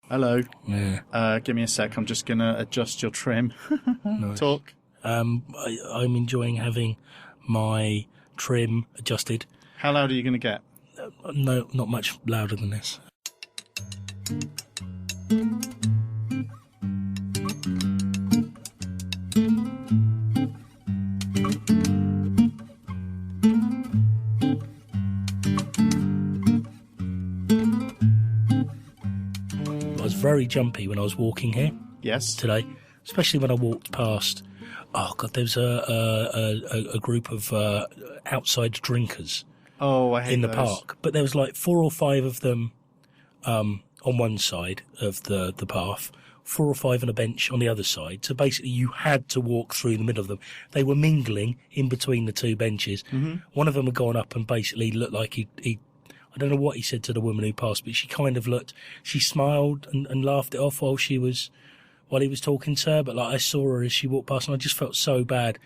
Hello. Yeah. Give me a sec. I'm just going to adjust your trim. Nice. Talk. I'm enjoying having my trim adjusted. How loud are you going to get? No, not much louder than this. I was very jumpy when I was walking here. Yes. Today, especially when I walked past. Oh God, there was a group of outside drinkers. Oh, I hate in the those. park, but there was like 4 or 5 of them on one side of the path, 4 or 5 on a bench on the other side. So basically, you had to walk through the middle of them. They were mingling in between the 2 benches. Mm-hmm. One of them had gone up and basically looked like he I don't know what he said to the woman who passed, but she kind of looked. She smiled and laughed it off while he was talking to her. But like I saw her as she walked past, and I just felt so bad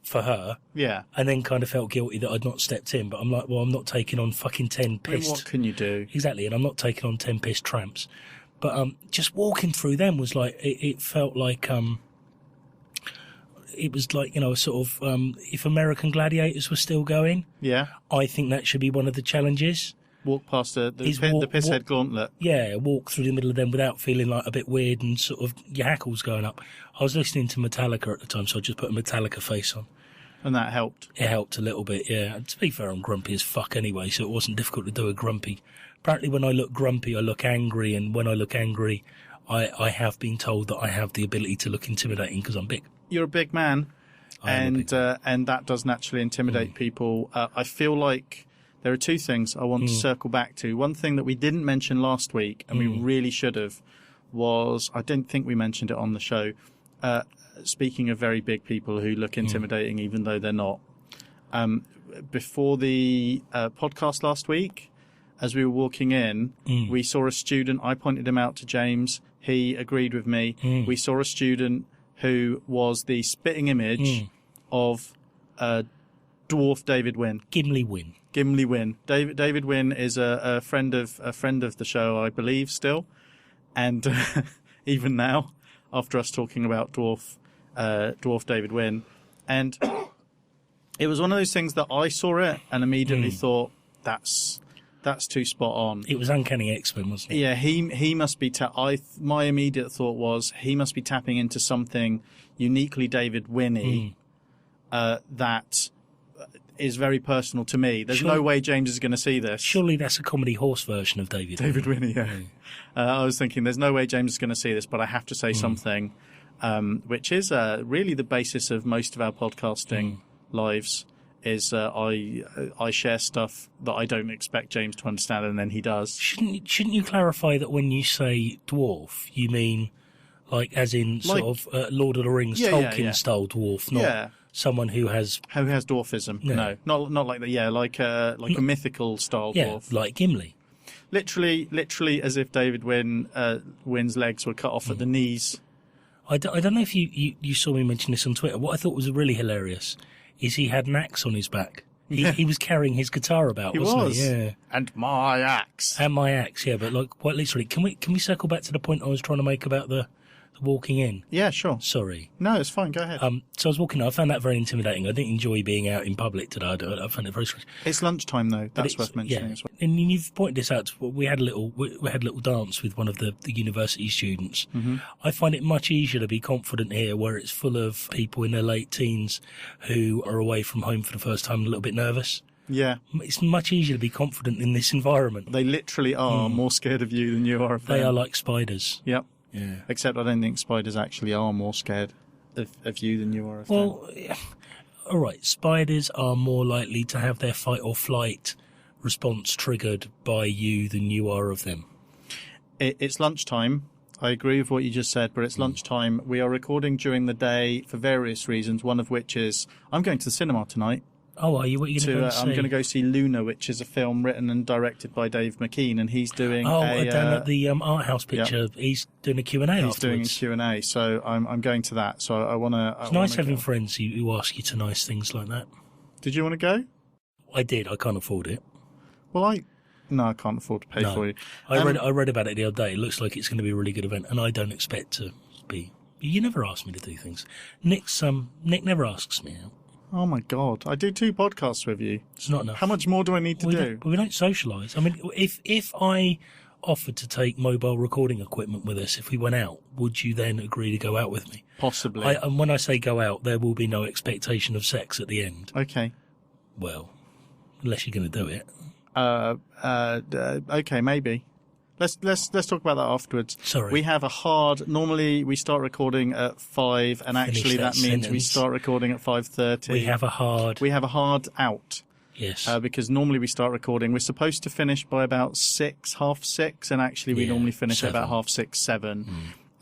for her. Yeah. And then kind of felt guilty that I'd not stepped in. But I'm like, well, I'm not taking on fucking 10 pissed. I mean, what can you do? Exactly. And I'm not taking on 10 pissed tramps. But just walking through them was like, it felt like, it was like, you know, sort of, if American Gladiators were still going. Yeah. I think that should be one of the challenges. Walk past the Pisshead Gauntlet. Yeah, walk through the middle of them without feeling like a bit weird and sort of your hackles going up. I was listening to Metallica at the time, so I just put a Metallica face on. And that helped? It helped a little bit, yeah. And to be fair, I'm grumpy as fuck anyway, so it wasn't difficult to do a grumpy. Apparently when I look grumpy, I look angry, and when I look angry, I have been told that I have the ability to look intimidating because I'm big. You're a big man, and that does naturally intimidate people. I feel like there are 2 things I want to circle back to. One thing that we didn't mention last week, and we really should have, was, I didn't think we mentioned it on the show, speaking of very big people who look intimidating even though they're not. Before the podcast last week, as we were walking in, we saw a student. I pointed him out to James. He agreed with me. We saw a student who was the spitting image of dwarf David Wynn. Gimli Wynn. David Wynn is a friend of the show, I believe, still, and even now, after us talking about dwarf David Wynn, and it was one of those things that I saw it and immediately thought that's too spot on. It was Uncanny X-Men, wasn't it? Yeah, he must be. My immediate thought was he must be tapping into something uniquely David Wynn-y that is very personal to me. There's no way James is going to see this. Surely that's a comedy horse version of David Wynn-y, yeah. I was thinking there's no way James is going to see this, but I have to say something, which is really the basis of most of our podcasting lives. Is I share stuff that I don't expect James to understand, and then he does. Shouldn't you clarify that when you say dwarf, you mean like as in sort of Lord of the Rings, Tolkien style dwarf, not someone who has dwarfism? No, not like that. Yeah, like a mythical style dwarf, like Gimli. Literally, as if David Wynn's legs were cut off at the knees. I don't know if you saw me mention this on Twitter. What I thought was really hilarious is he had an axe on his back. He was carrying his guitar about, wasn't he? Yeah. And my axe. Yeah, but like, well, literally, can we circle back to the point I was trying to make about the walking in? Yeah, sure. Sorry. No, it's fine. Go ahead. So I was walking in. I found that very intimidating. I didn't enjoy being out in public today. I found it very strange. It's lunchtime though. That's worth mentioning as well. And you've pointed this out. We had a little dance with one of the university students. Mm-hmm. I find it much easier to be confident here, where it's full of people in their late teens who are away from home for the first time, and a little bit nervous. Yeah. It's much easier to be confident in this environment. They literally are more scared of you than you are of them. They are like spiders. Yep. Yeah. Except I don't think spiders actually are more scared of you than you are of them. Well, all right. Spiders are more likely to have their fight or flight response triggered by you than you are of them. It's lunchtime. I agree with what you just said, but it's lunchtime. We are recording during the day for various reasons, one of which is I'm going to the cinema tonight. Oh, are you? What are you going to go see? I'm going to go see Luna, which is a film written and directed by Dave McKean, and he's doing down at the art house picture. Yep. He's doing a Q&A afterwards. He's doing a Q&A, so I'm going to that. So I want to... It's nice having friends who ask you to nice things like that. Did you want to go? I did. I can't afford it. Well, No, I can't afford to pay for you. I read about it the other day. It looks like it's going to be a really good event, and I don't expect to be. You never ask me to do things. Nick never asks me out. Oh my God! I do 2 podcasts with you. It's not enough. How much more do I need to do? We don't socialise. I mean, if I offered to take mobile recording equipment with us if we went out, would you then agree to go out with me? Possibly. And when I say go out, there will be no expectation of sex at the end. Okay. Well, unless you're going to do it. Okay, maybe. Let's talk about that afterwards. Sorry. We have normally we start recording at 5, and actually that means we start recording at 5:30. We have a hard out. Yes. Because normally we start recording. We're supposed to finish by about 6, half 6, and actually we normally finish at about half 6, 7.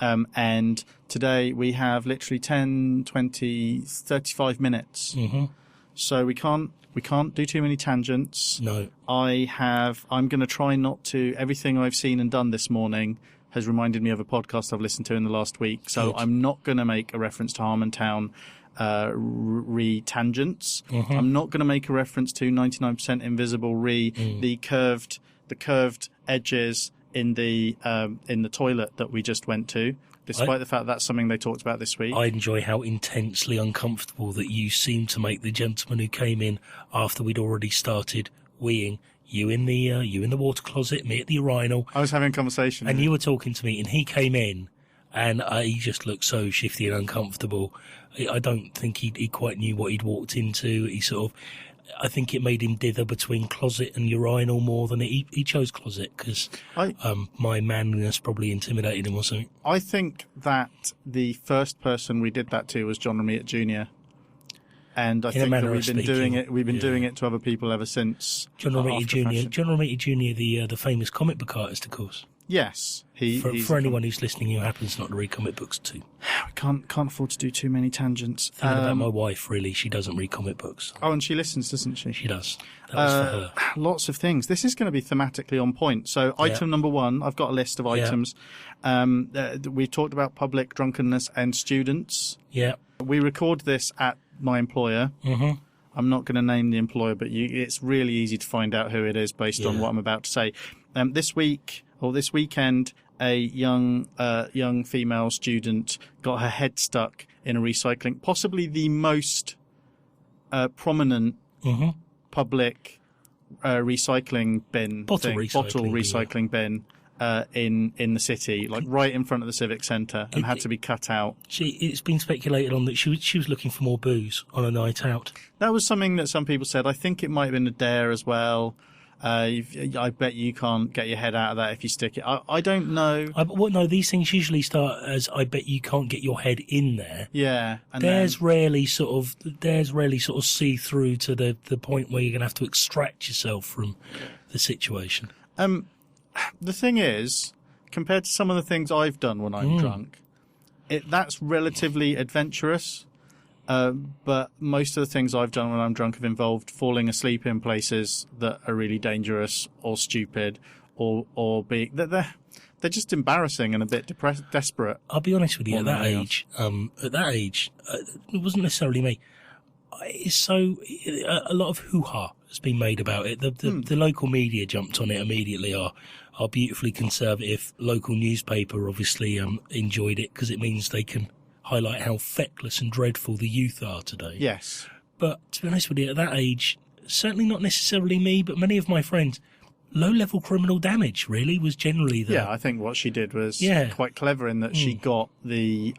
And today we have literally 10, 20, 35 minutes. Mm-hmm. So we can't do too many tangents. No. I'm going to try not to. Everything I've seen and done this morning has reminded me of a podcast I've listened to in the last week. So I'm not going to make a reference to Harmontown re-tangents. Mm-hmm. I'm not going to make a reference to 99% Invisible the curved edges in the toilet that we just went to. Despite the fact that's something they talked about this week. I enjoy how intensely uncomfortable that you seem to make the gentleman who came in after we'd already started weeing. You in the water closet, me at the urinal. I was having a conversation. And you were talking to me, and he came in, and he just looked so shifty and uncomfortable. I don't think he quite knew what he'd walked into. I think it made him dither between closet and urinal more than he chose closet because my manliness probably intimidated him or something. I think that the first person we did that to was John Romita Jr. And I think that we've been doing it. We've been doing it to other people ever since. John Romita Jr. John Romita Jr. The famous comic book artist, of course. Yes, for anyone who's listening who happens not to read comic books too. We can't afford to do too many tangents. Thinking about my wife, really, she doesn't read comic books. Oh, and she listens, doesn't she? She does. That was for her. Lots of things. This is going to be thematically on point. So, item number 1, I've got a list of items. We've talked about public drunkenness and students. Yeah. We record this at my employer. Mm-hmm. I'm not going to name the employer, but it's really easy to find out who it is based on what I'm about to say. This weekend, a young female student got her head stuck in a recycling, possibly the most prominent public recycling bin, bottle recycling bin in the city, like right in front of the civic centre, and had to be cut out. It's been speculated on that she was looking for more booze on a night out. That was something that some people said. I think it might have been a dare as well. I bet you can't get your head out of that if you stick it. I don't know. No, these things usually start as I bet you can't get your head in there. Yeah. And there's rarely sort of see through to the point where you're going to have to extract yourself from the situation. The thing is, compared to some of the things I've done when I'm drunk, that's relatively adventurous. But most of the things I've done when I'm drunk have involved falling asleep in places that are really dangerous or stupid or being they're just embarrassing and a bit desperate. I'll be honest with you. At that age, it wasn't necessarily me. A lot of hoo-ha has been made about it. The local media jumped on it immediately. Our beautifully conservative local newspaper obviously enjoyed it because it means they can highlight how feckless and dreadful the youth are today. Yes. But to be honest with you, at that age, certainly not necessarily me, but many of my friends, low-level criminal damage really was generally the... Yeah, I think what she did was quite clever in that she got the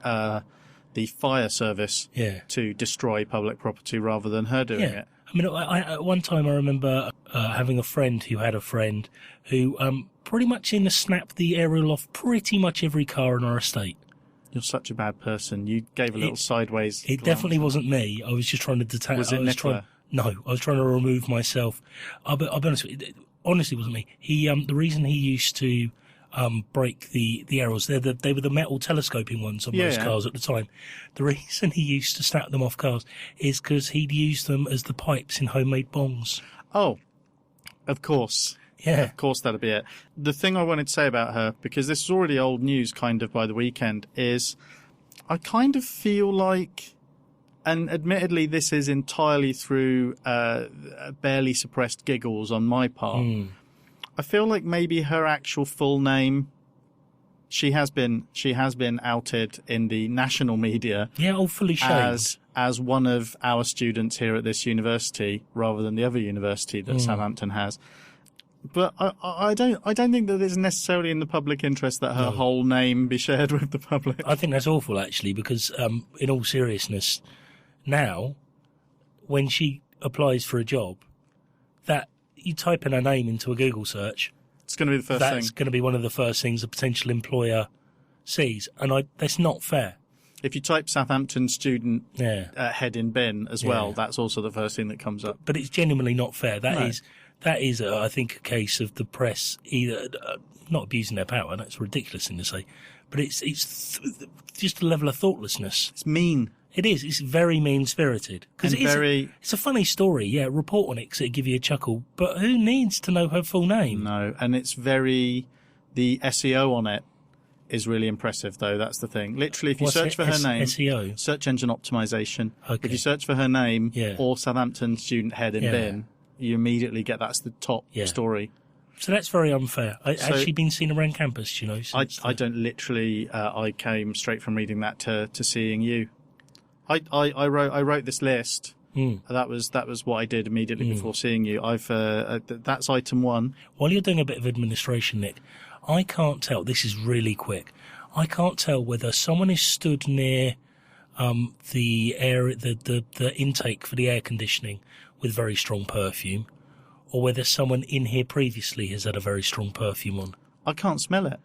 fire service to destroy public property rather than her doing it. I mean, at one time I remember having a friend who had a friend who pretty much snapped the aerial off pretty much every car in our estate. You're such a bad person. You gave a little sideways It definitely wasn't me. I was just trying to detach. Was it Nicola? No, I was trying to remove myself. I'll be honest with you. It honestly wasn't me. The reason he used to break the arrows, they were the metal telescoping ones on most cars at the time. The reason he used to snap them off cars is because he'd use them as the pipes in homemade bongs. Oh, of course. Yeah. Of course, that'll be it. The thing I wanted to say about her, because this is already old news kind of by the weekend, is I kind of feel like, and admittedly this is entirely through barely suppressed giggles on my part, I feel like maybe her actual full name. She has been outed in the national media. Yeah, all fully shamed. As one of our students here at this university, rather than the other university that Southampton has. But I don't think that it's necessarily in the public interest that her whole name be shared with the public. I think that's awful, actually, because in all seriousness, now when she applies for a job, that you type in her name into a Google search, it's going to be the first thing. That's going to be one of the first things a potential employer sees, and that's not fair. If you type Southampton student head in bin as well, that's also the first thing that comes up. But it's genuinely not fair. That is, I think, a case of the press either not abusing their power. That's a ridiculous thing to say, but it's just a level of thoughtlessness. It's mean. It is. It's very mean-spirited. Because it's a funny story. Yeah, report on it because it'll give you a chuckle. But who needs to know her full name? No, and it's the SEO on it is really impressive, though. That's the thing. Literally, if you search for her name, SEO? Search engine optimization. Okay. If you search for her name or Southampton student head in bin, you immediately get that's the top story. So that's very unfair. Has she been seen around campus, you know? I don't literally, I came straight from reading that to seeing you. I wrote this list. That was what I did immediately before seeing you. That's item 1. While you're doing a bit of administration, Nick, I can't tell. This is really quick. I can't tell whether someone is stood near the intake for the air conditioning with very strong perfume, or whether someone in here previously has had a very strong perfume on. I can't smell it.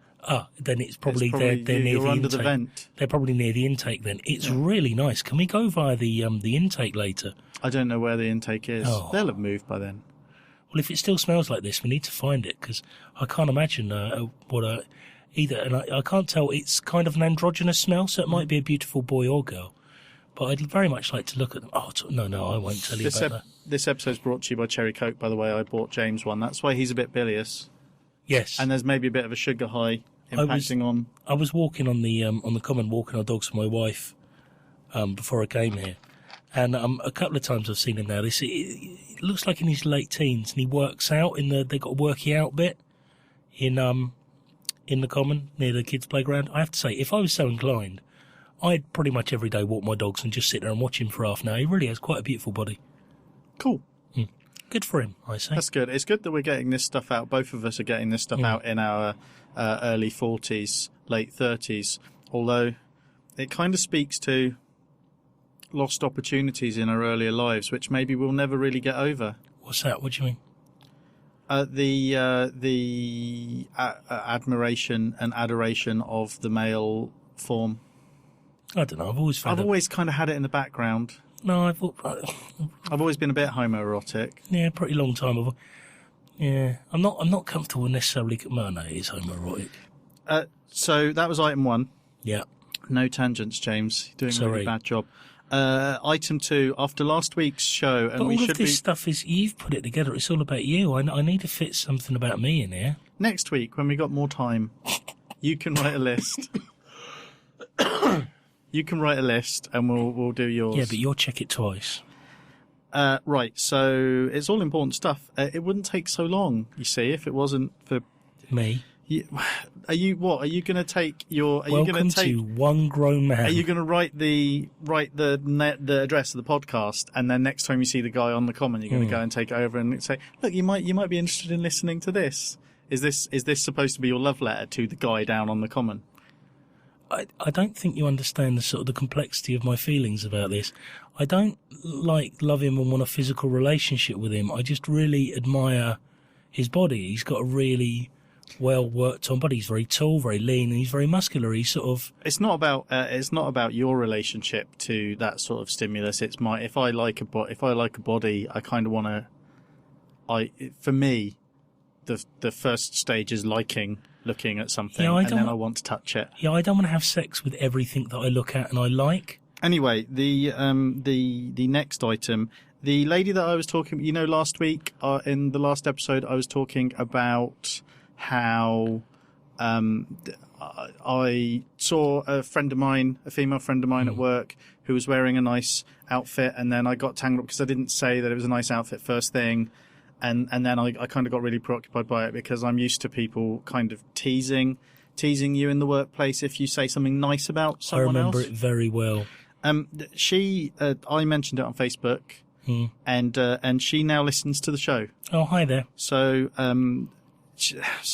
Then it's probably they're near the under intake. The vent. They're probably near the intake then. It's really nice. Can we go via the intake later? I don't know where the intake is. They'll have moved by then. Well, if it still smells like this, we need to find it, because I can't imagine either. And I can't tell. It's kind of an androgynous smell, so it might be a beautiful boy or girl. But I'd very much like to look at them. Oh, no, I won't tell you about that. This episode's brought to you by Cherry Coke, by the way. I bought James one. That's why he's a bit bilious. Yes. And there's maybe a bit of a sugar high impacting on... I was walking on the common, walking our dogs with my wife before I came here. And a couple of times I've seen him now. It looks like in his late teens, and he works out they got a worky out bit in the common near the kids' playground. I have to say, if I was so inclined, I'd pretty much every day walk my dogs and just sit there and watch him for half an hour. He really has quite a beautiful body. Cool. Good for him, I say. That's good. It's good that we're getting this stuff out. Both of us are getting this stuff out in our early 40s, late 30s. Although it kind of speaks to lost opportunities in our earlier lives, which maybe we'll never really get over. What's that? What do you mean? The admiration and adoration of the male form. I don't know. I've always kind of had it in the background. No, I've always been a bit homoerotic. Yeah, pretty long time. I'm not comfortable necessarily. No, it is homoerotic. So that was item 1. Yeah. No tangents, James. You're doing a really bad job. Item 2, after last week's show, and all of this stuff is you've put it together. It's all about you. I need to fit something about me in here. Next week, when we got more time, you can write a list. You can write a list, and we'll do yours. Yeah, but you'll check it twice. Right. So it's all important stuff. It wouldn't take so long, you see, if it wasn't for me. Are you going to take your? Welcome to One Grown Man. Are you going to write the address of the podcast, and then next time you see the guy on the common, you're going to go and take it over and say, "Look, you might be interested in listening to this. Is this supposed to be your love letter to the guy down on the common?" I don't think you understand the complexity of my feelings about this. I don't love him and want a physical relationship with him. I just really admire his body. He's got a really well worked on body. He's very tall, very lean, and he's very muscular. He's It's not about your relationship to that sort of stimulus. It's if I like a body, I kind of want to. For me, the first stage is looking at something, and then I want to touch it. Yeah, I don't want to have sex with everything that I look at and I like. Anyway, the next item, the lady that I was talking, last week in the last episode, I was talking about how I saw a friend of mine, a female friend of mine at work, who was wearing a nice outfit, and then I got tangled up because I didn't say that it was a nice outfit first thing. and then I kind of got really preoccupied by it because I'm used to people kind of teasing you in the workplace if you say something nice about someone else. I remember it very well. I mentioned it on Facebook, and she now listens to the show. Oh, hi there. So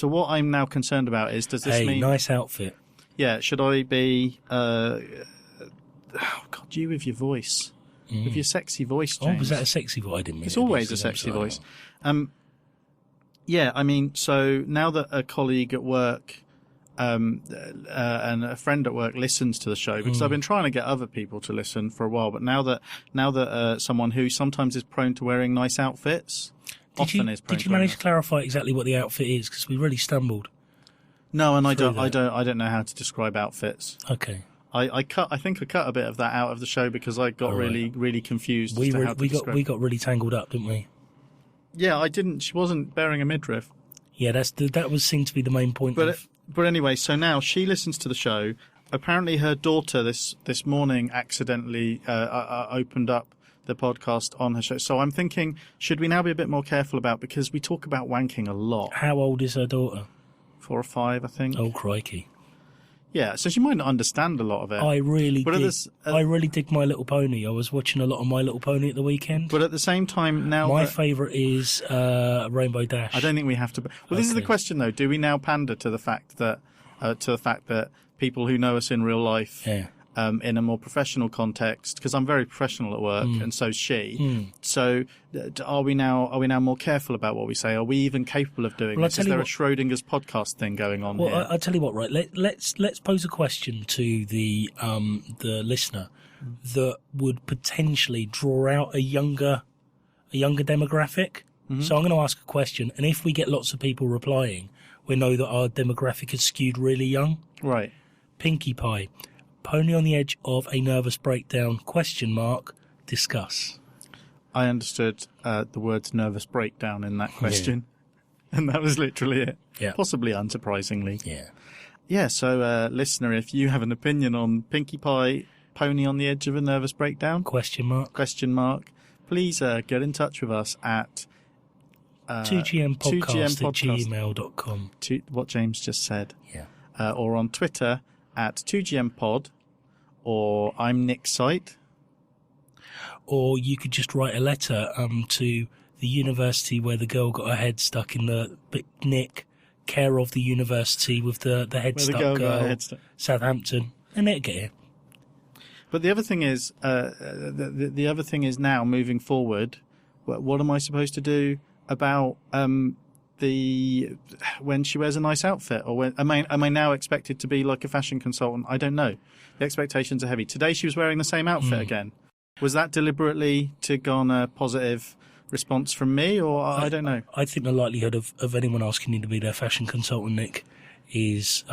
what I'm now concerned about is, does this mean... nice outfit. Yeah, should I be... oh, God, you with your voice. With your sexy voice, James. Oh, was that a sexy voice? I didn't mean it's always a sexy voice. Yeah, I mean, so now that a colleague at work and a friend at work listens to the show, because I've been trying to get other people to listen for a while, but now that someone who sometimes is prone to wearing nice outfits, Did you manage to clarify exactly what the outfit is? Because we really stumbled. No, and I don't know how to describe outfits. Okay. I think I cut a bit of that out of the show because I got really confused. We got really tangled up, didn't we? Yeah, I didn't. She wasn't bearing a midriff. Yeah, that seemed to be the main point. But anyway, so now she listens to the show. Apparently, her daughter this morning accidentally opened up the podcast on her show. So I'm thinking, should we now be a bit more careful because we talk about wanking a lot. How old is her daughter? 4 or 5, I think. Oh, crikey. Yeah, so she might not understand a lot of it. I really dig My Little Pony. I was watching a lot of My Little Pony at the weekend. But at the same time, now... My favourite is Rainbow Dash. I don't think we have to... Well, this is the question, though. Do we now pander to the fact that people who know us in real life... Yeah. In a more professional context, because I'm very professional at work, and so's she. So, are we now more careful about what we say? Are we even capable of doing this? Is there a Schrodinger's podcast thing going on here? Well, I'll tell you what. Right, let's pose a question to the listener that would potentially draw out a younger demographic. So I'm going to ask a question, and if we get lots of people replying, we know that our demographic is skewed really young. Right. Pinkie Pie. Pony on the edge of a nervous breakdown, ? Discuss. I understood the words nervous breakdown in that question. Yeah. And that was literally it. Yeah. Possibly unsurprisingly. Yeah. Yeah, so listener, if you have an opinion on Pinkie Pie, Pony on the edge of a nervous breakdown? ? Please get in touch with us at 2gmpodcast@gmail.com. What James just said. Yeah. Or on Twitter at 2gmpod. Or I'm Nick Sight. Or you could just write a letter to the university where the girl got her head stuck in the Nick, care of the university with the head stuck girl, Southampton, and it'll get here. But the other thing is, the other thing is now moving forward. What am I supposed to do about when she wears a nice outfit, or am I now expected to be like a fashion consultant? I don't know. The expectations are heavy. Today she was wearing the same outfit again. Was that deliberately to garner positive response from me, or I don't know? I think the likelihood of anyone asking you to be their fashion consultant, Nick, is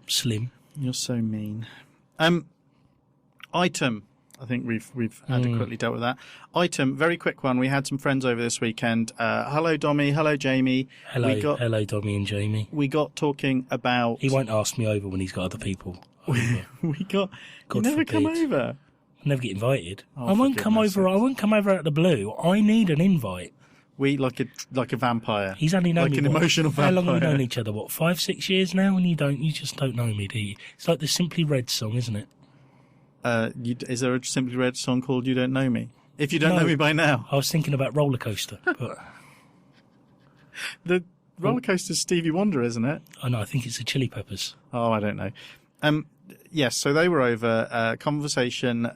slim. You're so mean. Item. I think we've adequately dealt with that. Item, very quick one. We had some friends over this weekend. Hello, Dommy. Hello, Jamie. Hello, Dommy and Jamie. We got talking about... He won't ask me over when he's got other people. You never come over. I never get invited. I won't come over. I won't come over out of the blue. I need an invite. We like a vampire. He's only known me an emotional vampire. How long have we known each other? 5-6 years now? And you just don't know me, do you? It's like the Simply Red song, isn't it? Is there a Simply Red song called You Don't Know Me? If you don't know me by now. I was thinking about Roller Coaster, but... The Roller Coaster's Stevie Wonder, isn't it? Oh, no, I think it's the Chili Peppers. Oh, I don't know. Yes, so they were over. Conversation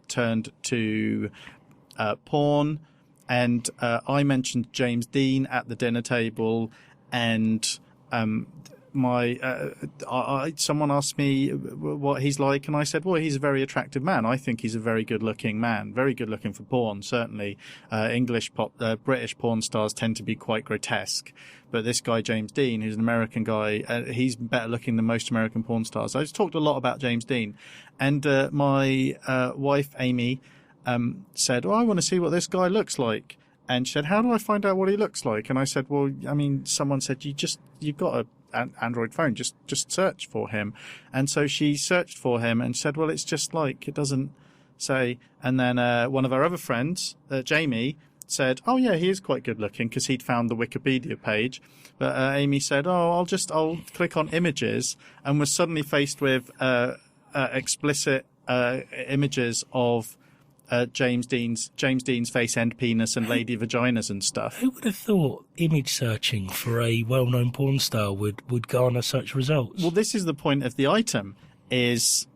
turned to porn, and I mentioned James Dean at the dinner table, and someone asked me what he's like, and I said, well, he's a very attractive man. I think he's a very good-looking man, very good-looking for porn, certainly. British porn stars tend to be quite grotesque, but this guy, James Dean, who's an American guy, he's better looking than most American porn stars. I just talked a lot about James Dean, and my wife, Amy, said, I want to see what this guy looks like. And she said, how do I find out what he looks like? And I said, well, I mean, someone said, you've got an Android phone, just search for him. And so she searched for him and said, well, it's just like, it doesn't say. And then one of our other friends, Jamie, said, "Oh yeah, he is quite good looking," because he'd found the Wikipedia page. But Amy said, "Oh, I'll click on images," and was suddenly faced with explicit images of James Dean's face, end penis, and lady vaginas and stuff. Who would have thought image searching for a well-known porn star would garner such results? Well, this is the point of the item. Is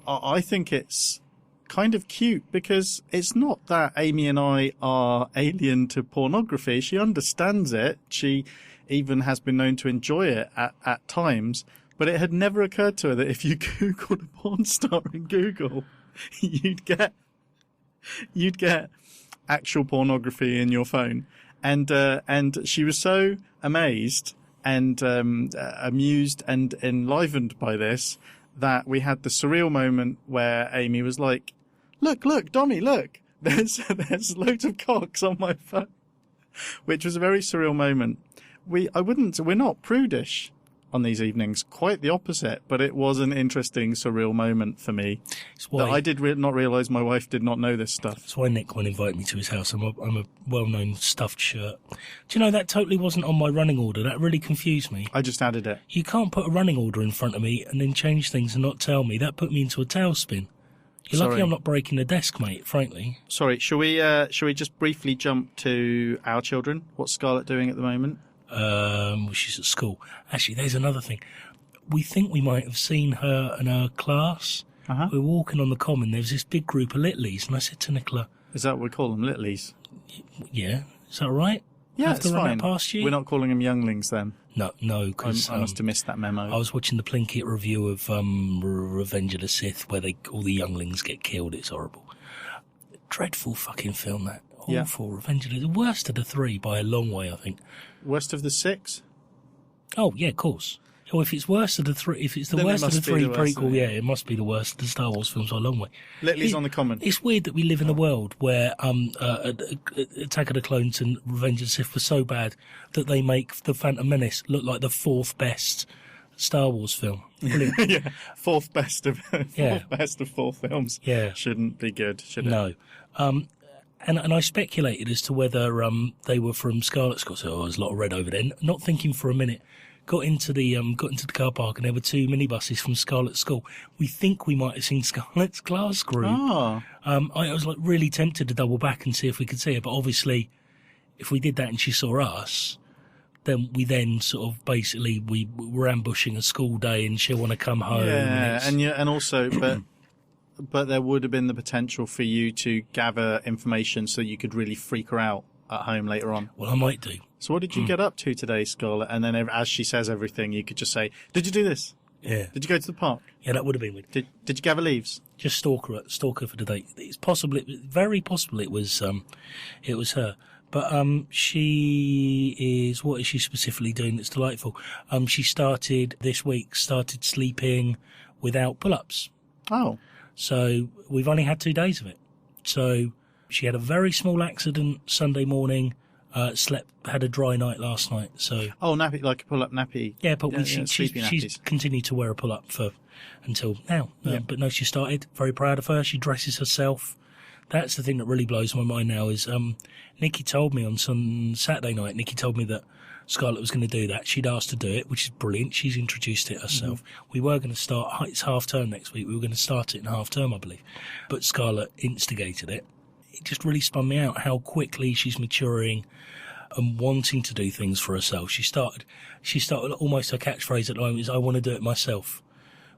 I think it's kind of cute because it's not that Amy and I are alien to pornography. She understands it. She even has been known to enjoy it at times. But it had never occurred to her that if you Googled a porn star in Google, you'd get actual pornography in your phone. And she was so amazed and amused and enlivened by this that we had the surreal moment where Amy was like, look, Dommy, look, there's loads of cocks on my phone, which was a very surreal moment. We're not prudish on these evenings, quite the opposite, but it was an interesting, surreal moment for me. That I did not realise my wife did not know this stuff. That's why Nick won't invite me to his house. I'm a well-known stuffed shirt. Do you know, that totally wasn't on my running order. That really confused me. I just added it. You can't put a running order in front of me and then change things and not tell me. That put me into a tailspin. You're lucky I'm not breaking the desk, mate, frankly. Sorry, shall we just briefly jump to our children? What's Scarlett doing at the moment? She's at school. Actually, there's another thing. We think we might have seen her and her class. Uh-huh. We were walking on the common. There was this big group of littlies, and I said to Nicola... Is that what we call them, littlies? Yeah. Is that all right? Yeah, it's fine. That past you? We're not calling them younglings, then? No, because... I must have missed that memo. I was watching the Plinkett review of Revenge of the Sith, where all the younglings get killed. It's horrible. Dreadful fucking film, that. Awful. Yeah. Revenge of the worst of the three by a long way, I think. Worst of the six? Oh, yeah, of course. Well, if it's worst of the three, if it's the worst of the three prequel, yeah, it must be the worst of the Star Wars films by a long way. Little's on the common. It's weird that we live in a world where Attack of the Clones and Revenge of the Sith were so bad that they make The Phantom Menace look like the fourth best Star Wars film. Brilliant. Yeah, fourth best of four films. Yeah, shouldn't be good, should it? No. And I speculated as to whether they were from Scarlet School. So there's a lot of red over there. Not thinking for a minute. Got into the car park and there were two minibuses from Scarlet School. We think we might have seen Scarlet's class group. Oh. I was like really tempted to double back and see if we could see her, but obviously, if we did that and she saw us, then we sort of basically we were ambushing a school day and she'll want to come home. Yeah, and also, but there would have been the potential for you to gather information so you could really freak her out at home later on. Well, I might do. So what did you get up to today, Scarlett? And then as she says everything, you could just say, did you do this? Yeah. Did you go to the park? Yeah, that would have been weird. Did you gather leaves? Just stalk her for the day. It's possible, very possible it was her. But she is, what is she specifically doing that's delightful? She started sleeping without pull-ups. Oh. So we've only had 2 days of it. So she had a very small accident Sunday morning, had a dry night last night. So nappy, like a pull-up nappy. Yeah, but she's continued to wear a pull-up until now. But no, she started. Very proud of her. She dresses herself. That's the thing that really blows my mind now is Nikki told me on some Saturday night, Nikki told me that Scarlett was going to do that. She'd asked to do it, which is brilliant. She's introduced it herself. Mm-hmm. We were going to start, it's half term next week. We were going to start it in half term, I believe. But Scarlett instigated it. It just really spun me out how quickly she's maturing and wanting to do things for herself. She started almost her catchphrase at the moment is, I want to do it myself,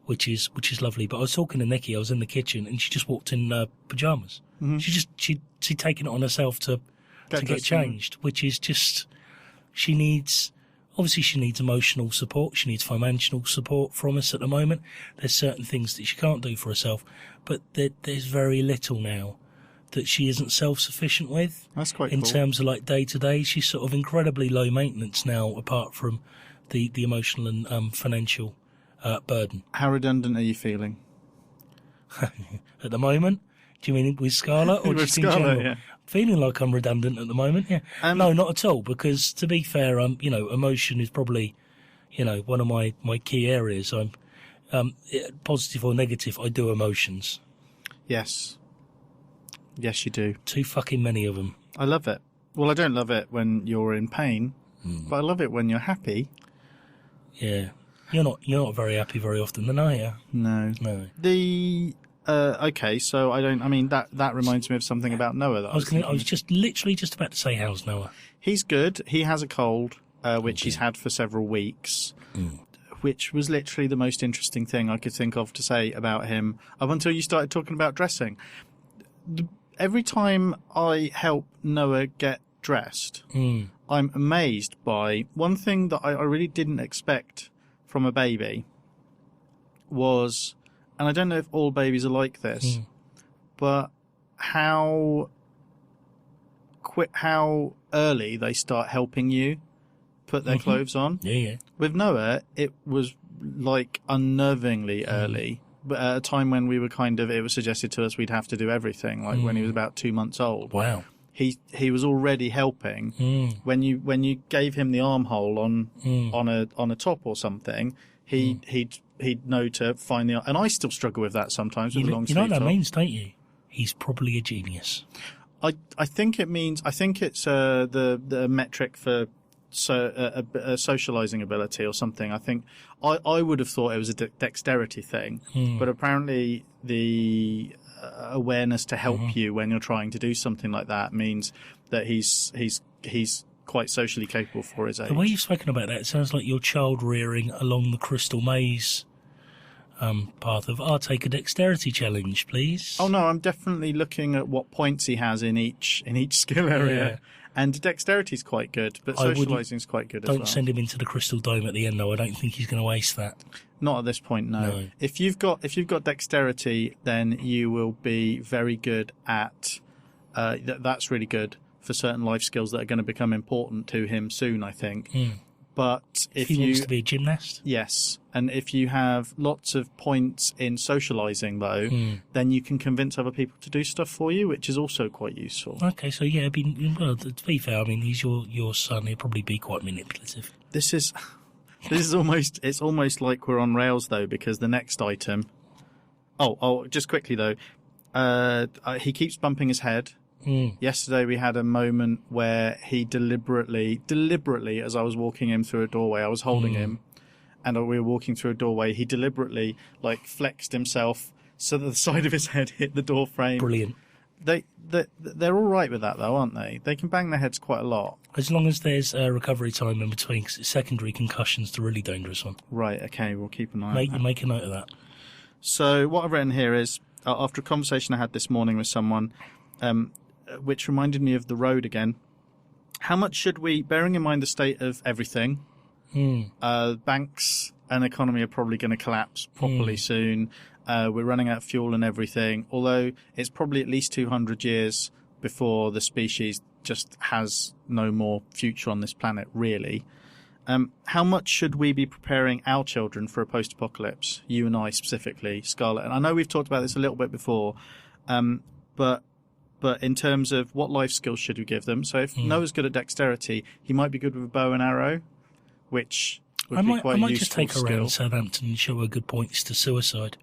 which is lovely. But I was talking to Nikki, I was in the kitchen and she just walked in pyjamas. Mm-hmm. She'd taken it on herself to get changed, which is just, she needs emotional support. She needs financial support from us at the moment. There's certain things that she can't do for herself, but there's very little now that she isn't self-sufficient with. That's quite in cool. terms of like day to day. She's sort of incredibly low maintenance now, apart from the emotional and financial burden. How redundant are you feeling? At the moment? Do you mean with Scarlett or just in general? Yeah. Feeling like I'm redundant at the moment, yeah. No, not at all, because to be fair, emotion is probably, one of my key areas. I'm positive or negative, I do emotions. Yes. Yes, you do. Too fucking many of them. I love it. Well, I don't love it when you're in pain, but I love it when you're happy. Yeah. You're not very happy very often, then, are you? No. Okay, so that reminds me of something about Noah that I was just literally just about to say, how's Noah? He's good. He has a cold, which he's had for several weeks, which was literally the most interesting thing I could think of to say about him up until you started talking about dressing. Every time I help Noah get dressed, I'm amazed by one thing that I really didn't expect from a baby was, and I don't know if all babies are like this, but how early they start helping you put their clothes on. Yeah. With Noah, it was like unnervingly early, but at a time when we were it was suggested to us we'd have to do everything, like when he was about 2 months old. Wow. He was already helping. When you gave him the armhole on a top or something, he'd know to find the, and I still struggle with that sometimes with long sleeve top. You know what that means, don't you? He's probably a genius. I think it means, I think it's the metric for socializing ability or something. I think I would have thought it was a dexterity thing, but apparently the awareness to help you when you're trying to do something like that means that he's quite socially capable for his age. The way you've spoken about that, it sounds like you're child rearing along the crystal maze path of, I'll take a dexterity challenge, please. Oh no, I'm definitely looking at what points he has in each skill area. Yeah. And dexterity's quite good, but socialising's quite good as well. Don't send him into the crystal dome at the end, though. I don't think he's going to waste that. Not at this point, no. If you've got dexterity, then you will be very good at. That's really good for certain life skills that are going to become important to him soon, I think. But if he wants to be a gymnast, yes, and if you have lots of points in socialising, though, then you can convince other people to do stuff for you, which is also quite useful. Okay, so yeah, well, to be fair, I mean, he's your son. He'll probably be quite manipulative. This is almost like we're on rails though, because the next item. Oh, just quickly though, he keeps bumping his head. Yesterday we had a moment where he deliberately, as I was walking him through a doorway, I was holding him, and we were walking through a doorway. He deliberately flexed himself so that the side of his head hit the door frame. Brilliant. They're all right with that though, aren't they? They can bang their heads quite a lot. As long as there's recovery time in between, because secondary concussion's the really dangerous one. Right. Okay. We'll keep an eye on that. Make a note of that. So what I've written here is after a conversation I had this morning with someone. Which reminded me of the road again. How much should we, bearing in mind the state of everything, banks and economy are probably going to collapse properly soon. We're running out of fuel and everything, although it's probably at least 200 years before the species just has no more future on this planet, really. How much should we be preparing our children for a post-apocalypse? You and I specifically, Scarlett. And I know we've talked about this a little bit before, but in terms of what life skills should we give them? So if Noah's good at dexterity, he might be good with a bow and arrow, which would be quite a useful skill. I might just take her around Southampton and show her good points to suicide.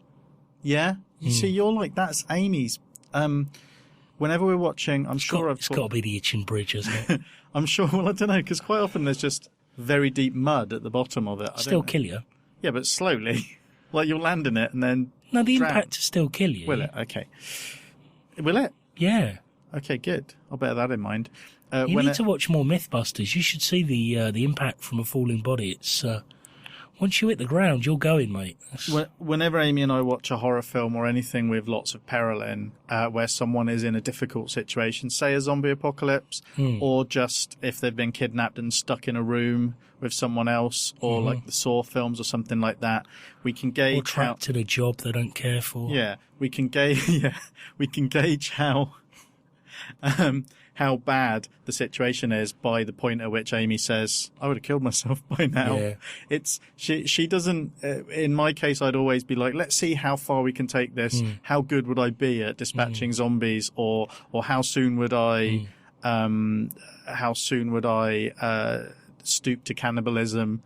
Yeah? You see, you're like, that's Amy's. Whenever we're watching, it's got to be the Itching Bridge, isn't it? I'm sure, well, I don't know, because quite often there's just very deep mud at the bottom of it. Still kill you. Yeah, but slowly. Like you'll land in it and then No, the impact to still kill you. Will it? Okay. Will it? Yeah. Okay, good. I'll bear that in mind. You need to watch more Mythbusters. You should see the impact from a falling body. It's once you hit the ground, you're going, mate. Whenever Amy and I watch a horror film or anything with lots of peril in, where someone is in a difficult situation, say a zombie apocalypse, or just if they've been kidnapped and stuck in a room with someone else, or like the Saw films or something like that, we can gauge or trapped in a job they don't care for. Yeah, we can gauge. Yeah, we can gauge how bad the situation is by the point at which Amy says, I would have killed myself by now. Yeah. It's she doesn't, in my case, I'd always be like, let's see how far we can take this. How good would I be at dispatching zombies, or how soon would I stoop to cannibalism,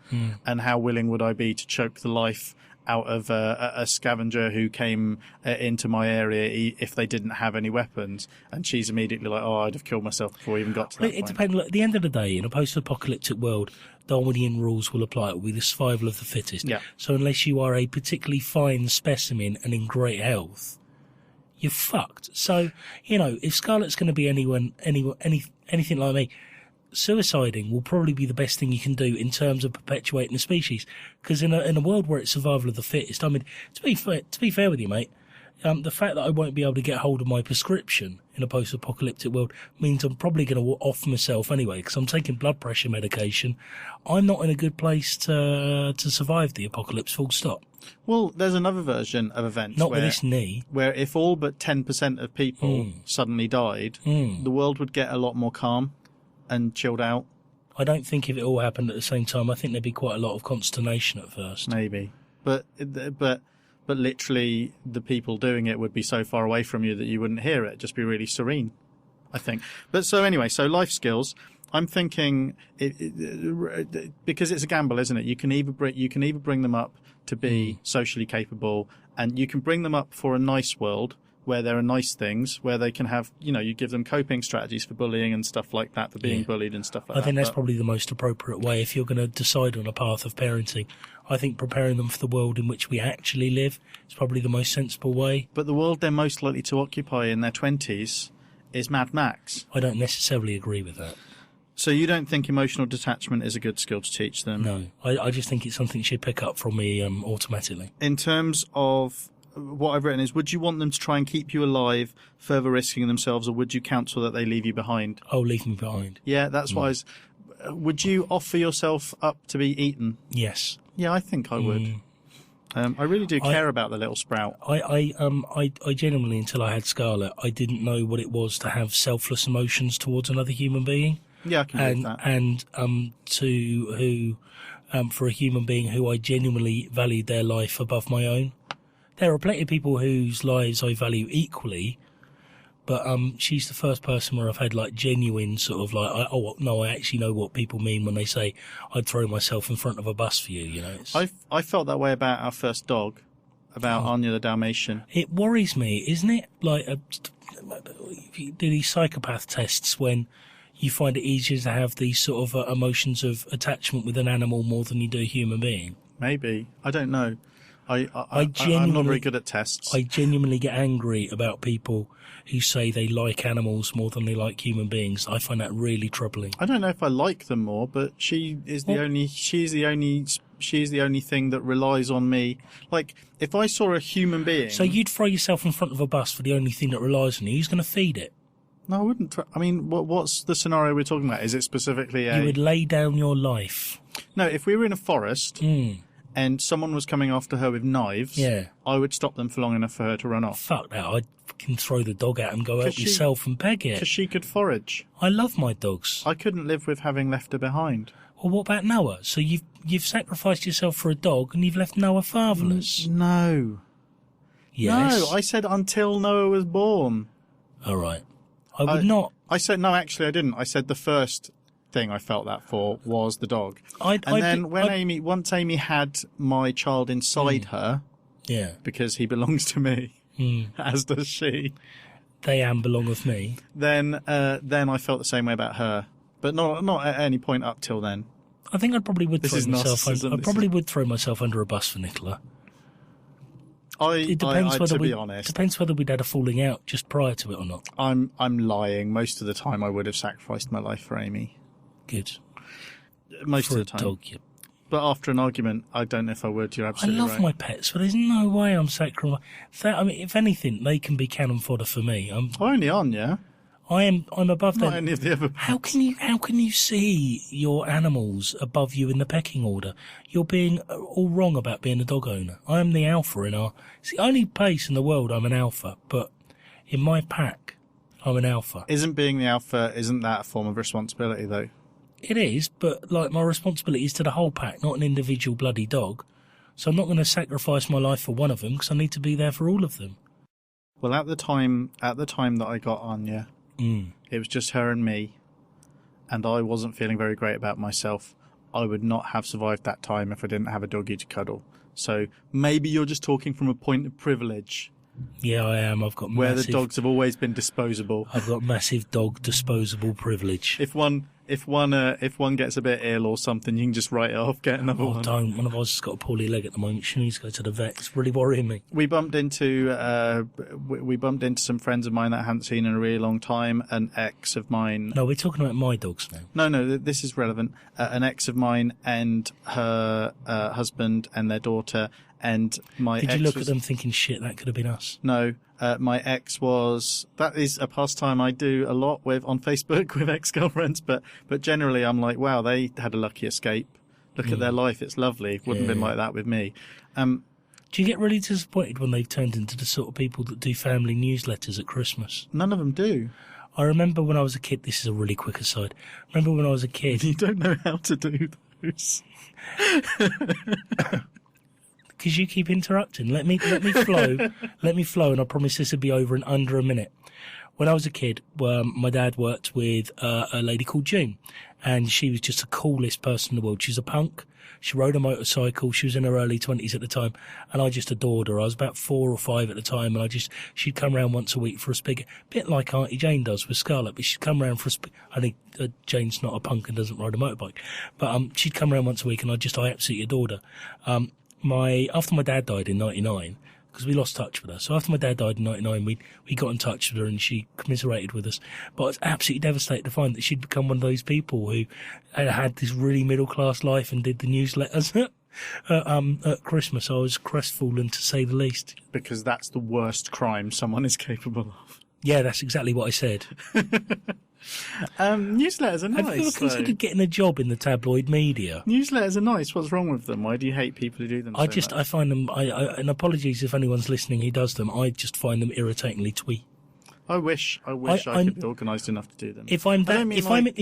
and how willing would I be to choke the life out of a scavenger who came into my area if they didn't have any weapons, and she's immediately like, "Oh, I'd have killed myself before we even got to that point." It depends. At the end of the day, in a post-apocalyptic world, Darwinian rules will apply. It will be the survival of the fittest. Yeah. So unless you are a particularly fine specimen and in great health, you're fucked. So, if Scarlett's going to be anything like me, suiciding will probably be the best thing you can do in terms of perpetuating the species. Because in a world where it's survival of the fittest, I mean, to be fair with you, mate, the fact that I won't be able to get hold of my prescription in a post-apocalyptic world means I'm probably going to off myself anyway, because I'm taking blood pressure medication. I'm not in a good place to survive the apocalypse, full stop. Well, there's another version of events Not with this knee. where if all but 10% of people suddenly died, the world would get a lot more calm and chilled out. I don't think if it all happened at the same time, I think there'd be quite a lot of consternation at first. Maybe. But literally the people doing it would be so far away from you that you wouldn't hear it. Just be really serene, I think. But so anyway, so life skills. I'm thinking because it's a gamble, isn't it? You can either bring them up to be socially capable, and you can bring them up for a nice world where there are nice things, where they can have, you give them coping strategies for bullying and stuff like that, for being bullied and stuff like that. I think that's probably the most appropriate way if you're going to decide on a path of parenting. I think preparing them for the world in which we actually live is probably the most sensible way. But the world they're most likely to occupy in their 20s is Mad Max. I don't necessarily agree with that. So you don't think emotional detachment is a good skill to teach them? No, I just think it's something she'd pick up from me automatically. In terms of what I've written is, would you want them to try and keep you alive, further risking themselves, or would you counsel that they leave you behind? Oh, leave me behind. Yeah, that's why would you offer yourself up to be eaten? Yes. Yeah, I think I would. I really do care about the little sprout. I genuinely, until I had Scarlett, I didn't know what it was to have selfless emotions towards another human being. Yeah, I can believe that. And for a human being who I genuinely valued their life above my own. There are plenty of people whose lives I value equally, but she's the first person where I've had like genuine sort of like, I actually know what people mean when they say I'd throw myself in front of a bus for you. I felt that way about our first dog, about Anya the Dalmatian. It worries me, isn't it? Like, you do these psychopath tests when you find it easier to have these sort of emotions of attachment with an animal more than you do a human being. Maybe. I don't know. I'm not very good at tests. I genuinely get angry about people who say they like animals more than they like human beings. I find that really troubling. I don't know if I like them more, but she's the only thing that relies on me. Like, if I saw a human being... So you'd throw yourself in front of a bus for the only thing that relies on you? Who's going to feed it? No, I wouldn't. I mean, what's the scenario we're talking about? Is it specifically You would lay down your life. No, if we were in a forest... and someone was coming after her with knives, I would stop them for long enough for her to run off. Fuck that. I'd fucking throw the dog out and go help yourself and peg it. Because she could forage. I love my dogs. I couldn't live with having left her behind. Well, what about Noah? So you've sacrificed yourself for a dog and you've left Noah fatherless? No. Yes. No, I said until Noah was born. All right. I would not... I said, no, actually I didn't. I said the first thing I felt that for was the dog. Once Amy had my child inside her, because he belongs to me, as does she. They belong with me. Then I felt the same way about her, but not at any point up till then. I think I probably would throw myself under a bus for Nicola. It depends whether we'd had a falling out just prior to it or not. I'm lying. Most of the time, I would have sacrificed my life for Amy. Good. Most of the time. Dog, But after an argument, I don't know if I would. You're absolutely right. I love my pets, but there's no way I'm sacrificing. I mean, if anything, they can be cannon fodder for me. Only Anya. I'm above them. Not any of the other pets. How can you see your animals above you in the pecking order? You're being all wrong about being a dog owner. I am the alpha it's the only place in the world I'm an alpha, but in my pack, I'm an alpha. Isn't that a form of responsibility though? It is, but like my responsibility is to the whole pack, not an individual bloody dog. So I'm not going to sacrifice my life for one of them because I need to be there for all of them. Well, at the time that I got Anya, it was just her and me, and I wasn't feeling very great about myself. I would not have survived that time if I didn't have a doggy to cuddle. So maybe you're just talking from a point of privilege. Yeah, I am. I've got where the dogs have always been disposable. I've got massive dog disposable privilege. If one gets a bit ill or something, you can just write it off, get another one. Don't. One of ours has got a poorly leg at the moment. She needs to go to the vet. It's really worrying me. We bumped into some friends of mine that I hadn't seen in a really long time. An ex of mine. No, we're talking about my dogs now. No, this is relevant. An ex of mine and her husband and their daughter. And my Did ex you look at them thinking, shit, that could have been us? No, my ex that is a pastime I do a lot on Facebook with ex-girlfriends, but generally I'm like, wow, they had a lucky escape. Look at their life, it's lovely. It wouldn't have been like that with me. Do you get really disappointed when they've turned into the sort of people that do family newsletters at Christmas? None of them do. I remember when I was a kid, this is a really quick aside, remember when I was a kid... You don't know how to do those. Because you keep interrupting. Let me flow. Let me flow, and I promise this will be over in under a minute. When I was a kid, my dad worked with a lady called June, and she was just the coolest person in the world. She was a punk. She rode a motorcycle. She was in her early 20s at the time, and I just adored her. I was about 4 or 5 at the time, and she'd come round once a week for a spig, a bit like Auntie Jane does with Scarlett, but she'd come round for a spig. I think Jane's not a punk and doesn't ride a motorbike, but she'd come round once a week, and I absolutely adored her. After my dad died in 99, because we lost touch with her. So after my dad died in 99, we got in touch with her and she commiserated with us. But I was absolutely devastated to find that she'd become one of those people who had this really middle-class life and did the newsletters at Christmas. I was crestfallen, to say the least. Because that's the worst crime someone is capable of. Yeah, that's exactly what I said. Newsletters are nice. Have you ever considered getting a job in the tabloid media? Newsletters are nice. What's wrong with them? Why do you hate people who do them? I find them. And apologies if anyone's listening who does them. I just find them irritatingly twee. I wish I could be organised enough to do them. If I'm that,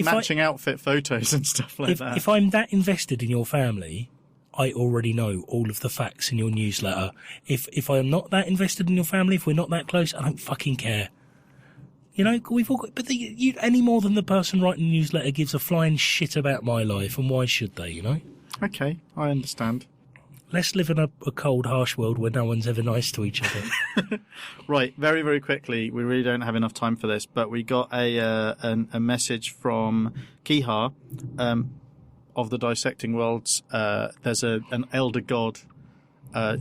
matching outfit photos and stuff like that. If I'm that invested in your family, I already know all of the facts in your newsletter. If I'm not that invested in your family, if we're not that close, I don't fucking care. You know, we've all got, but any more than the person writing the newsletter gives a flying shit about my life, and why should they, you know? Okay, I understand. Let's live in a cold, harsh world where no one's ever nice to each other. Right, very, very quickly, we really don't have enough time for this, but we got a message from Kihar of the Dissecting Worlds. There's an elder god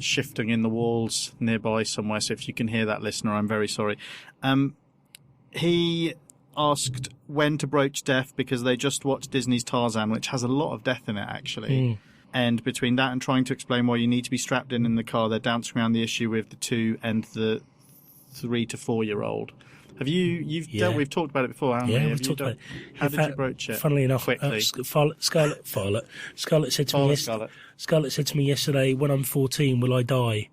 shifting in the walls nearby somewhere, so if you can hear that, listener, I'm very sorry. He asked when to broach death because they just watched Disney's Tarzan, which has a lot of death in it, actually. And between that and trying to explain why you need to be strapped in the car, they're dancing around the issue with the 2 and the 3 to 4 year old. Have we've talked about it before, haven't we? Yeah, we've talked about it. How did you broach it? Funnily enough, quickly. Scarlett said to me yesterday, when I'm 14, will I die?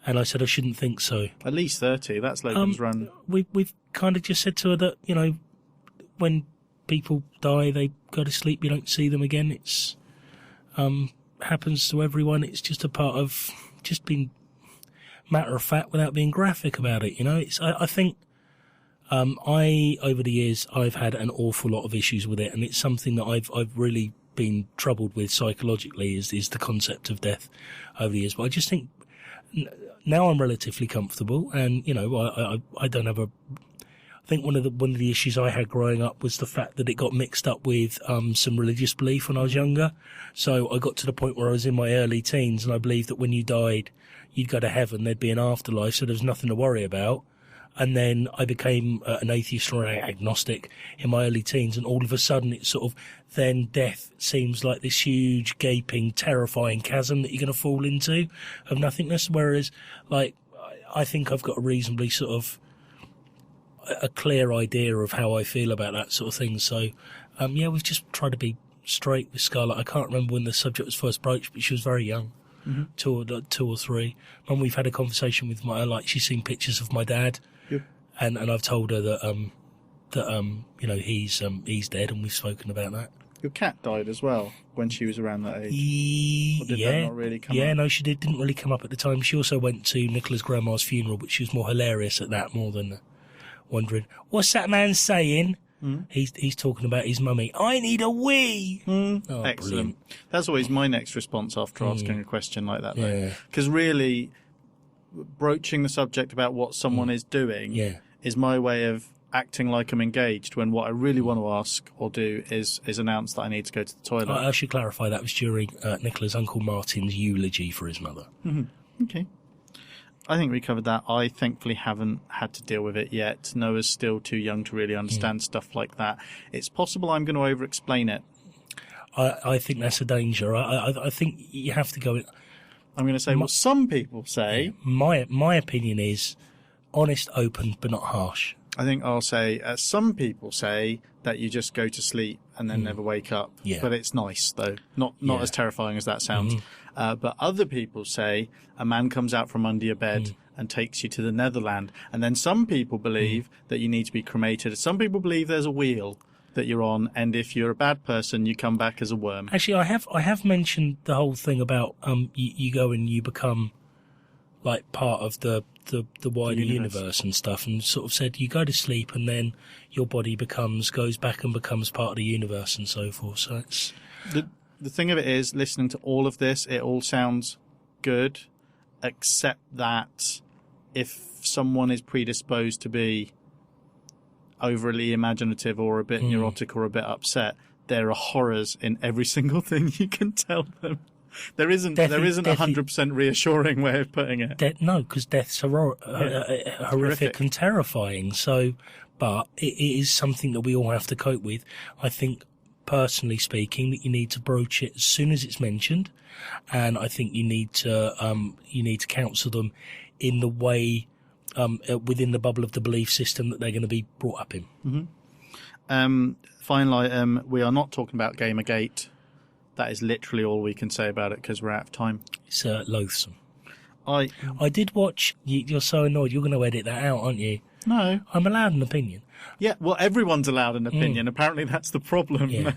And I said I shouldn't think so. At least 30. That's Logan's run. We've kind of just said to her that, you know, when people die, they go to sleep. You don't see them again. It's happens to everyone. It's just a part of just being matter of fact without being graphic about it. You know, I think over the years I've had an awful lot of issues with it, and it's something that I've really been troubled with psychologically. Is the concept of death over the years. But I just think. Now I'm relatively comfortable, and you know, I don't have I think one of the issues I had growing up was the fact that it got mixed up with some religious belief when I was younger. So I got to the point where I was in my early teens, and I believed that when you died, you'd go to heaven. There'd be an afterlife, so there was nothing to worry about. And then I became an atheist or an agnostic in my early teens, and all of a sudden it's sort of then death seems like this huge, gaping, terrifying chasm that you're going to fall into of nothingness. Whereas, like, I think I've got a reasonably sort of a clear idea of how I feel about that sort of thing. So, yeah, we've just tried to be straight with Scarlett. I can't remember when the subject was first broached, but she was very young. 2 or 3. When we've had a conversation with she's seen pictures of my dad. Yep. And I've told her that you know, he's dead, and we've spoken about that. Your cat died as well when she was around that age. Or did that not really come up? Yeah, no, she didn't really come up at the time. She also went to Nicola's grandma's funeral, but she was more hilarious at that more than wondering, what's that man saying? He's talking about his mummy. I need a wee. Oh, Excellent. brilliant. That's always my next response after asking a question like that, though. Yeah. Because really, broaching the subject about what someone is doing is my way of acting like I'm engaged, when what I really want to ask or do is announce that I need to go to the toilet. I should clarify that was during Nicola's Uncle Martin's eulogy for his mother. Okay. I think we covered that. I thankfully haven't had to deal with it yet. Noah's still too young to really understand stuff like that. It's possible I'm going to over-explain it. I think that's a danger. I think you have to go... I'm going to say what some people say. My opinion is honest, open, but not harsh. I think I'll say, some people say that you just go to sleep and then never wake up. Yeah. But it's nice, though. Not as terrifying as that sounds. But other people say a man comes out from under your bed and takes you to the Netherland. And then some people believe that you need to be cremated. Some people believe there's a wheel that you're on, and if you're a bad person, you come back as a worm. Actually, I have mentioned the whole thing about you go and you become like part of the wider universe and stuff, and sort of said you go to sleep and then your body goes back and becomes part of the universe and so forth. So it's the thing of it is, listening to all of this, it all sounds good, except that if someone is predisposed to be overly imaginative or a bit neurotic or a bit upset, there are horrors in every single thing you can tell them. There isn't 100% reassuring way of putting it. No, because death's horrific and terrifying. So, but it is something that we all have to cope with. I think, personally speaking, that you need to broach it as soon as it's mentioned, and I think you need to counsel them in the way within the bubble of the belief system that they're going to be brought up in. Final item: we are not talking about Gamergate. That is literally all we can say about it because we're out of time. It's loathsome. I did watch. You're so annoyed. You're going to edit that out, aren't you? No. I'm allowed an opinion. Yeah, well, everyone's allowed an opinion. Apparently, that's the problem. Yeah.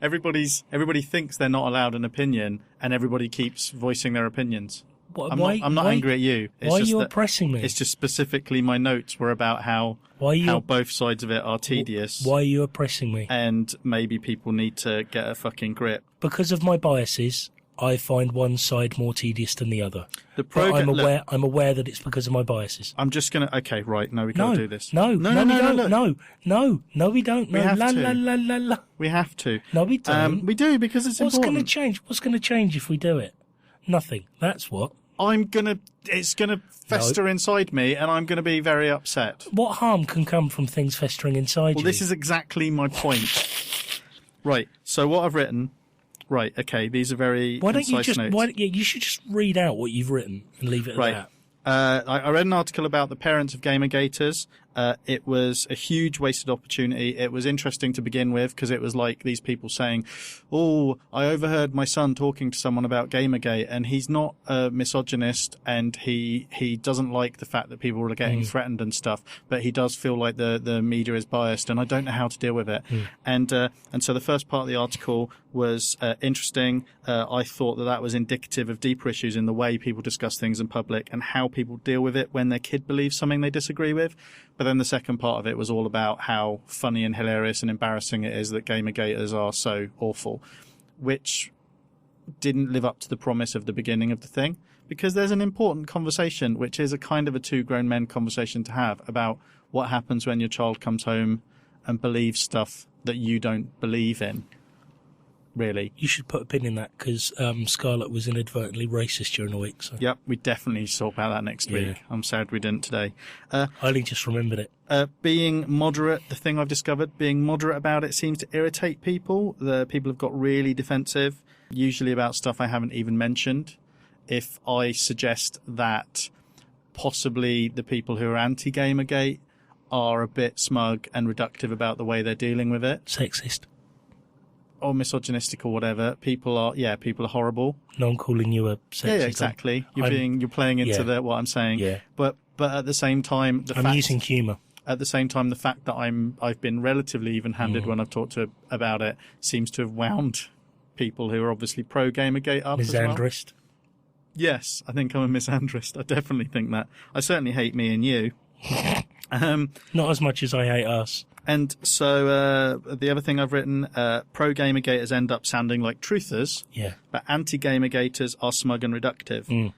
Everybody thinks they're not allowed an opinion, and everybody keeps voicing their opinions. I'm not angry at you. It's why are just you oppressing me? It's just specifically my notes were about how both sides of it are tedious. Why are you oppressing me? And maybe people need to get a fucking grip. Because of my biases, I find one side more tedious than the other. I'm aware that it's because of my biases. I'm just gonna. Okay, right. No, we can't do this. No, we don't. No, we don't. No, la. We have to. No, we don't. We do because it's important. What's going to change? What's going to change if we do it? Nothing. That's what. It's gonna fester inside me, and I'm gonna be very upset. What harm can come from things festering inside you? Well, this is exactly my point. Right. So what I've written. Right. Okay. These are very concise notes. You should just read out what you've written and leave it at that. I read an article about the parents of Gamergaters. It was a huge wasted opportunity. It was interesting to begin with because it was like these people saying, "Oh, I overheard my son talking to someone about Gamergate, and he's not a misogynist, and he doesn't like the fact that people are getting threatened and stuff, but he does feel like the media is biased, and I don't know how to deal with it." And so the first part of the article was interesting. I thought that was indicative of deeper issues in the way people discuss things in public and how people deal with it when their kid believes something they disagree with. But then the second part of it was all about how funny and hilarious and embarrassing it is that Gamergaters are so awful, which didn't live up to the promise of the beginning of the thing, because there's an important conversation, which is a kind of a two grown men conversation to have about what happens when your child comes home and believes stuff that you don't believe in. Really. You should put a pin in that because Scarlett was inadvertently racist during the week. So. Yep, we definitely talk about that next week. I'm sad we didn't today. I only just remembered it. Being moderate, the thing I've discovered, being moderate about it seems to irritate people. The people have got really defensive, usually about stuff I haven't even mentioned. If I suggest that possibly the people who are anti-Gamergate are a bit smug and reductive about the way they're dealing with it. Sexist. Or misogynistic or whatever, people are horrible. No, I'm calling you a sexist. Yeah, exactly. You're playing into what I'm saying. Yeah. But at the same time, I'm using humour. At the same time, the fact that I've been relatively even-handed when I've talked about it seems to have wound people who are obviously pro-Gamergate up as well. Misandrist. Yes, I think I'm a misandrist. I definitely think that. I certainly hate me and you. Not as much as I hate us. And so the other thing I've written, pro-Gamergaters end up sounding like truthers, but anti-Gamergaters are smug and reductive.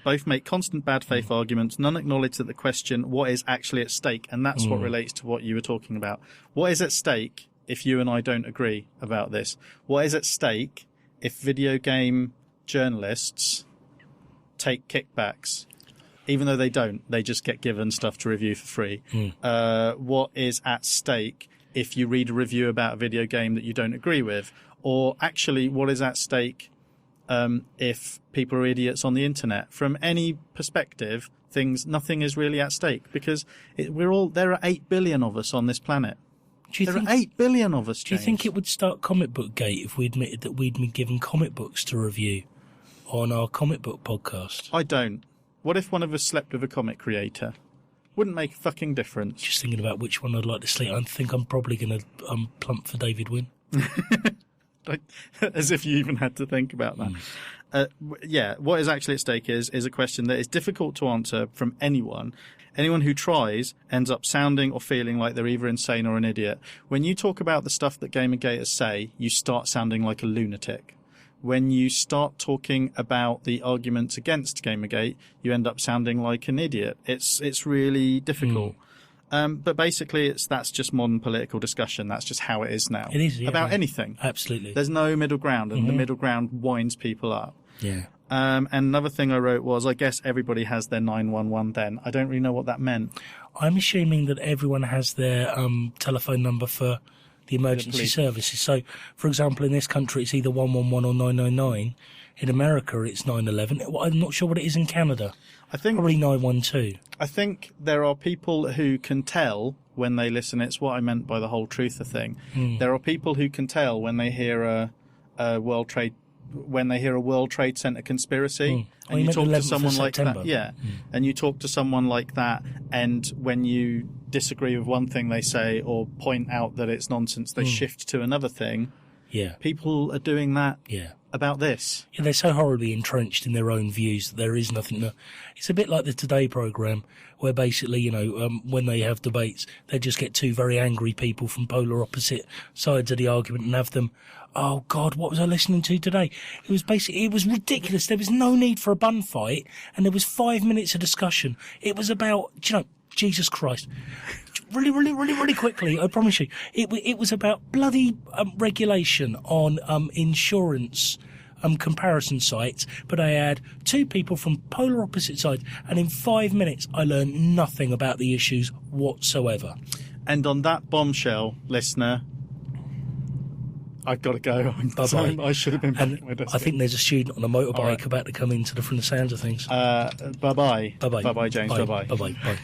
Both make constant bad faith arguments. None acknowledge that the question, what is actually at stake? And that's what relates to what you were talking about. What is at stake if you and I don't agree about this? What is at stake if video game journalists take kickbacks? Even though they don't, they just get given stuff to review for free. What is at stake if you read a review about a video game that you don't agree with? Or actually, what is at stake if people are idiots on the internet? From any perspective, nothing is really at stake, because there are 8 billion of us on this planet. There are 8 billion of us, James. Do you think it would start Comic Book Gate if we admitted that we'd been given comic books to review on our comic book podcast? I don't. What if one of us slept with a comic creator? Wouldn't make a fucking difference. Just thinking about which one I'd like to sleep. I think I'm probably going to plump for David Wynn. As if you even had to think about that. What is actually at stake is a question that is difficult to answer from anyone. Anyone who tries ends up sounding or feeling like they're either insane or an idiot. When you talk about the stuff that Gamergaters say, you start sounding like a lunatic. When you start talking about the arguments against Gamergate, you end up sounding like an idiot. It's really difficult. But basically, that's just modern political discussion. That's just how it is now. It is, about anything. Absolutely. There's no middle ground, and the middle ground winds people up. Yeah. And another thing I wrote was, I guess everybody has their 911 then. I don't really know what that meant. I'm assuming that everyone has their telephone number for the emergency services. So, for example, in this country, it's either 111 or 999. In America, it's 911. I'm not sure what it is in Canada. I think probably 912. I think there are people who can tell when they listen. It's what I meant by the whole truther thing. There are people who can tell when they hear a World Trade Center conspiracy, and you talk to someone like that, and you talk to someone like that, and when you disagree with one thing they say or point out that it's nonsense, they shift to another thing. Yeah, people are doing that. About this. Yeah, they're so horribly entrenched in their own views that there is nothing. It's a bit like the Today programme, where basically, when they have debates, they just get two very angry people from polar opposite sides of the argument and have them. Oh God, what was I listening to today? It was ridiculous. There was no need for a bun fight, and there was 5 minutes of discussion. It was about, Jesus Christ. Really, really, really, really quickly, I promise you. It was about bloody regulation on insurance comparison sites, but I had two people from polar opposite sides, and in 5 minutes I learned nothing about the issues whatsoever. And on that bombshell, listener, I've got to go. Bye-bye. I should have been back with us. I think there's a student on a motorbike about to come into from the sounds of things. Bye-bye. Bye-bye. Bye-bye, James. Bye-bye. Bye-bye. Bye.